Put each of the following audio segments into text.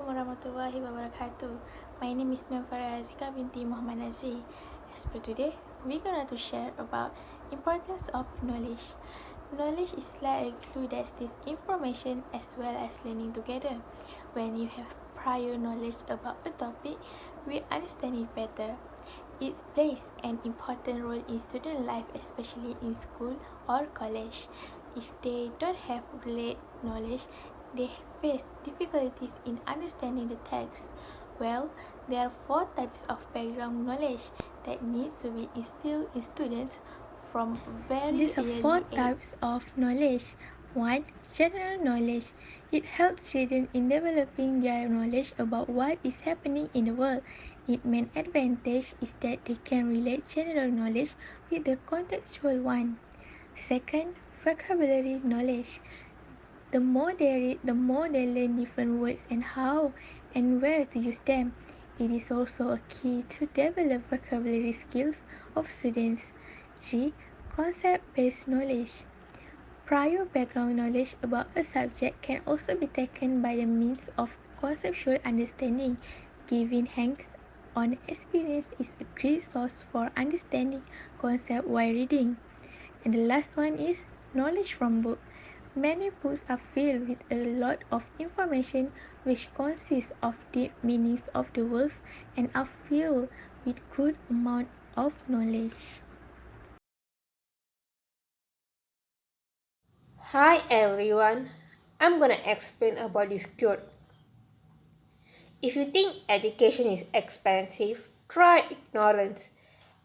warahmatullahi wabarakatuh. My name is Nafara Azika binti Muhammad Nazri. As per today, we're gonna to share about importance of knowledge. Knowledge is like a glue that sticks information as well as learning together. When you have prior knowledge about a topic, we understand it better. It plays an important role in student life, especially in school or college. If they don't have relate knowledge, they face difficulties in understanding the text. Well, there are four types of background knowledge that needs to be instilled in students from very These are four early age. types of knowledge. 1. General knowledge. It helps students in developing their knowledge about what is happening in the world. Its main advantage is that they can relate general knowledge with the contextual one. Second, vocabulary knowledge. The more they read, the more they learn different words and how and where to use them. It is also a key to develop vocabulary skills of students. 3. Concept-based knowledge. Prior background knowledge about a subject can also be taken by the means of conceptual understanding. Giving hands-on experience is a great source for understanding concepts while reading. And the last one is knowledge from book. Many books are filled with a lot of information which consists of deep meanings of the words and are filled with good amount of knowledge. Hi everyone, I'm gonna explain about this quote. If you think education is expensive, try ignorance.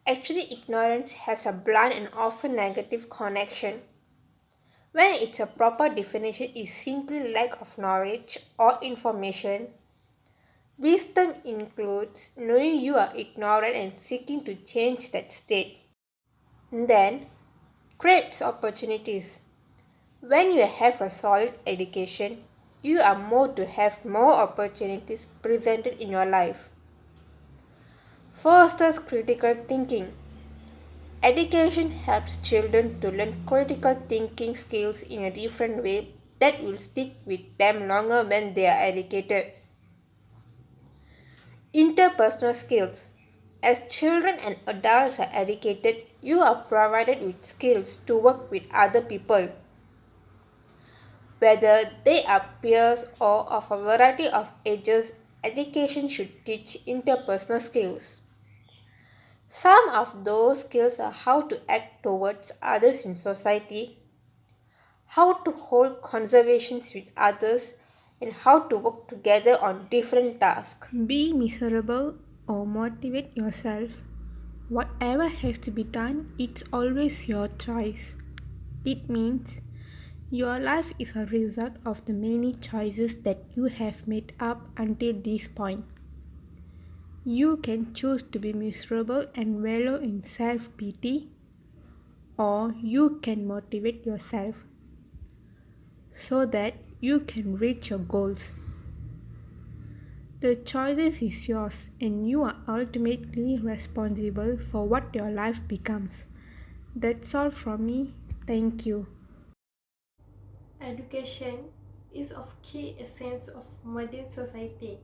Actually, ignorance has a blunt and often negative connection. When its a proper definition is simply lack of knowledge or information, wisdom includes knowing you are ignorant and seeking to change that state. Then, creates opportunities. When you have a solid education, you are more to have more opportunities presented in your life. Fosters critical thinking. Education helps children to learn critical thinking skills in a different way that will stick with them longer when they are educated. Interpersonal skills. As children and adults are educated, you are provided with skills to work with other people. Whether they are peers or of a variety of ages, education should teach interpersonal skills. Some of those skills are how to act towards others in society, how to hold conversations with others, and how to work together on different tasks. Be miserable or motivate yourself. Whatever has to be done, it's always your choice. It means your life is a result of the many choices that you have made up until this point. You can choose to be miserable and wallow in self-pity, or you can motivate yourself so that you can reach your goals. The choice is yours and you are ultimately responsible for what your life becomes. That's all from me. Thank you. Education is of key essence of modern society.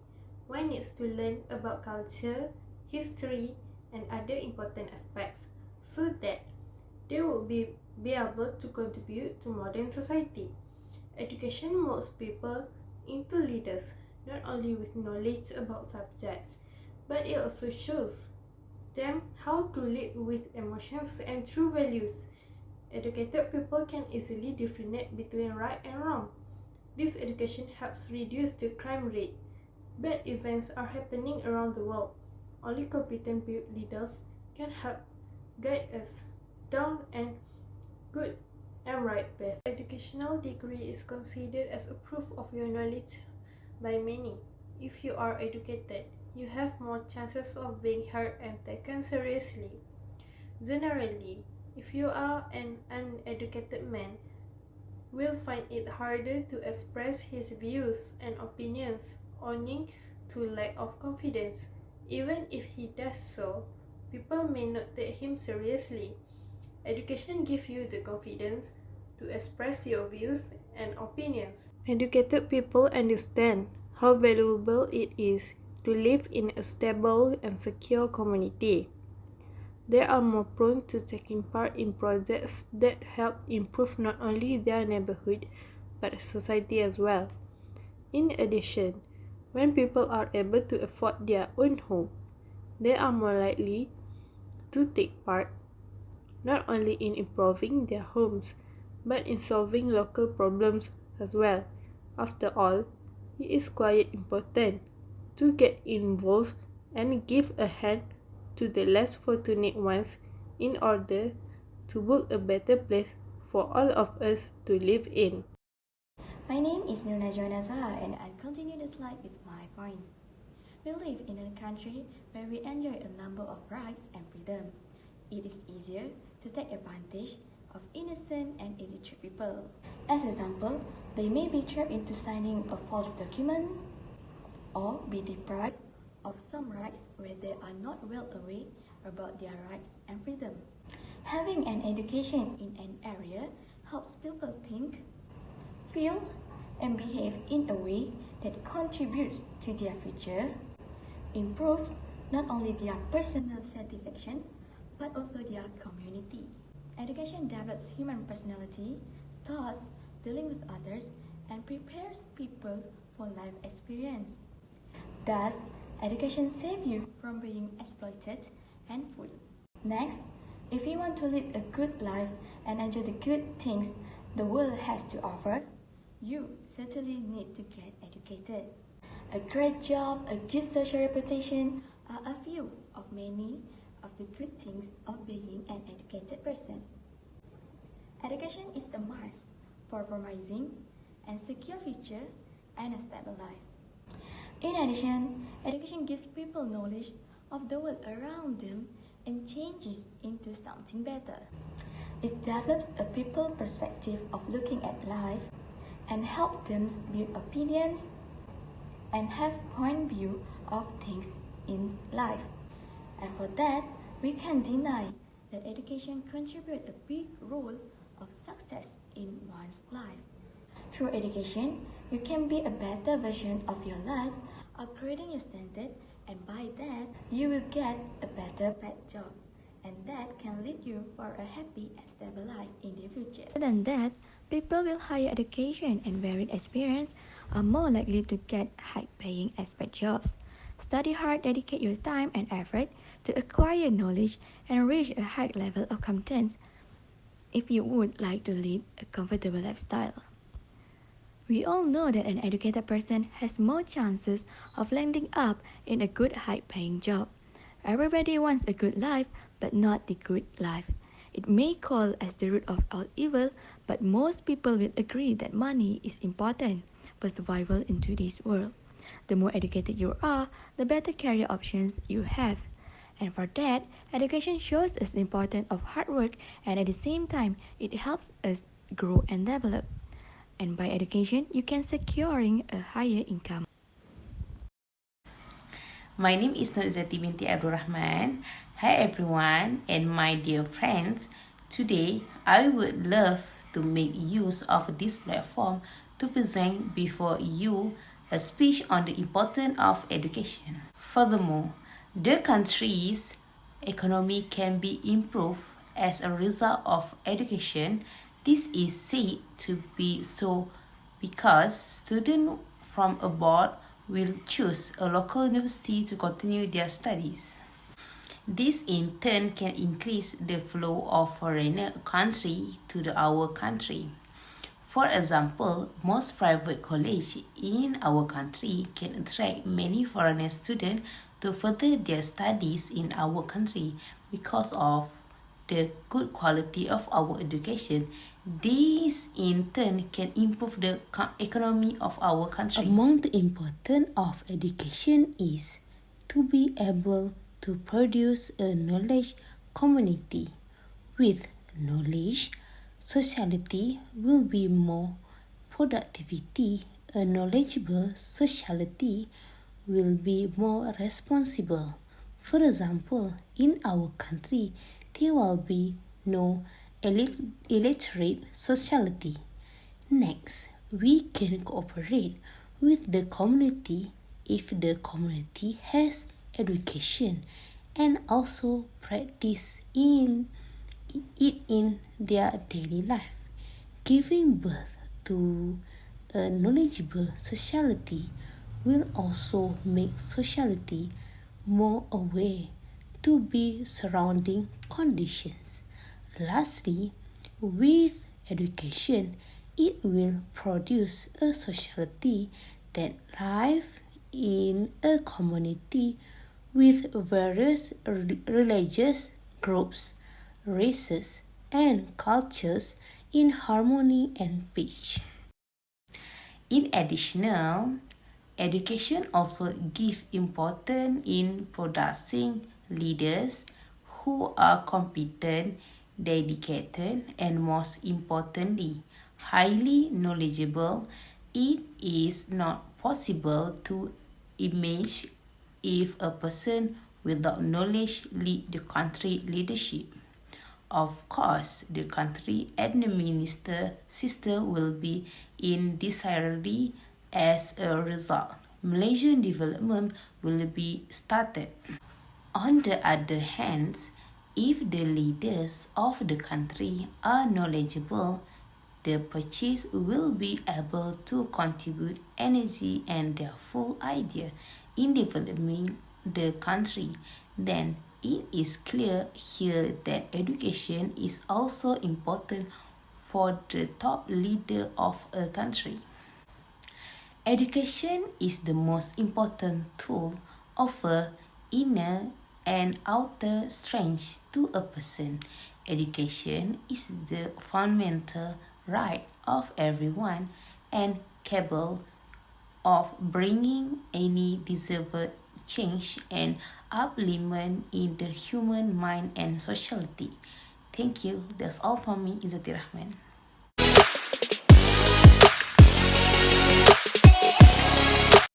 One needs to learn about culture, history, and other important aspects so that they will be able to contribute to modern society. Education molds people into leaders, not only with knowledge about subjects, but it also shows them how to lead with emotions and true values. Educated people can easily differentiate between right and wrong. This education helps reduce the crime rate. Bad events are happening around the world. Only competent leaders can help guide us down and good and right path. Educational degree is considered as a proof of your knowledge by many. If you are educated, you have more chances of being heard and taken seriously. Generally, if you are an uneducated man, will find it harder to express his views and opinions, owing to lack of confidence. Even if he does so, people may not take him seriously. Education gives you the confidence to express your views and opinions. Educated people understand how valuable it is to live in a stable and secure community. They are more prone to taking part in projects that help improve not only their neighborhood but society as well. In addition, when people are able to afford their own home, they are more likely to take part not only in improving their homes but in solving local problems as well. After all, it is quite important to get involved and give a hand to the less fortunate ones in order to build a better place for all of us to live in. My name is Nuna Joanazala and I'll continue the slide with my points. We live in a country where we enjoy a number of rights and freedom. It is easier to take advantage of innocent and illiterate people. As example, they may be trapped into signing a false document or be deprived of some rights where they are not well aware about their rights and freedom. Having an education in an area helps people think, feel, and behave in a way that contributes to their future, improves not only their personal satisfactions but also their community. Education develops human personality, thoughts, dealing with others, and prepares people for life experience. Thus, education saves you from being exploited and fooled. Next, if you want to lead a good life and enjoy the good things the world has to offer, you certainly need to get educated. A great job, a good social reputation are a few of many of the good things of being an educated person. Education is a must for promising and secure future and a stable life. In addition, education gives people knowledge of the world around them and changes into something better. It develops a people perspective of looking at life and helps them build opinions and have point view of things in life. And for that, we can deny that education contributes a big role of success in one's life. Through education, you can be a better version of your life, upgrading your standard, and by that, you will get a better paid job. And that can lead you for a happy and stable life in the future. Other than that, people with higher education and varied experience are more likely to get high-paying expert jobs. Study hard, dedicate your time and effort to acquire knowledge and reach a high level of competence if you would like to lead a comfortable lifestyle. We all know that an educated person has more chances of landing up in a good high-paying job. Everybody wants a good life, but not the good life. It may call as the root of all evil, but most people will agree that money is important for survival in today's world. The more educated you are, the better career options you have. And for that, education shows us the importance of hard work, and at the same time, it helps us grow and develop. And by education, you can securing a higher income. My name is Nurzati binti Abdul Rahman. Hi everyone and my dear friends. Today, I would love to make use of this platform to present before you a speech on the importance of education. Furthermore, the country's economy can be improved as a result of education. This is said to be so because students from abroad will choose a local university to continue their studies. This in turn can increase the flow of foreigner country to our country. For example, most private colleges in our country can attract many foreign students to further their studies in our country because of the good quality of our education. This in turn can improve the economy of our country. Among the importance of education is to be able to produce a knowledge community. With knowledge, society will be more productivity. A knowledgeable society will be more responsible. For example, in our country, there will be no illiterate society. Next, we can cooperate with the community if the community has education and also practice it in their daily life. Giving birth to a knowledgeable society will also make society more aware to be surrounding conditions. Lastly, with education, it will produce a society that lives in a community with various religious groups, races, and cultures in harmony and peace. In addition, education also gives importance in producing leaders who are competent, dedicated, and most importantly, highly knowledgeable. It is not possible to imagine if a person without knowledge lead the country leadership. Of course, the country administrative system will be in disarray as a result. Malaysian development will be started. On the other hand, if the leaders of the country are knowledgeable, the purchase will be able to contribute energy and their full idea in developing the country. Then it is clear here that education is also important for the top leader of a country. Education is the most important tool offer inner and outer strength to a person. Education is the fundamental right of everyone and capable of bringing any deserved change and upliftment in the human mind and society. Thank you. That's all from me, Izzati Rahman.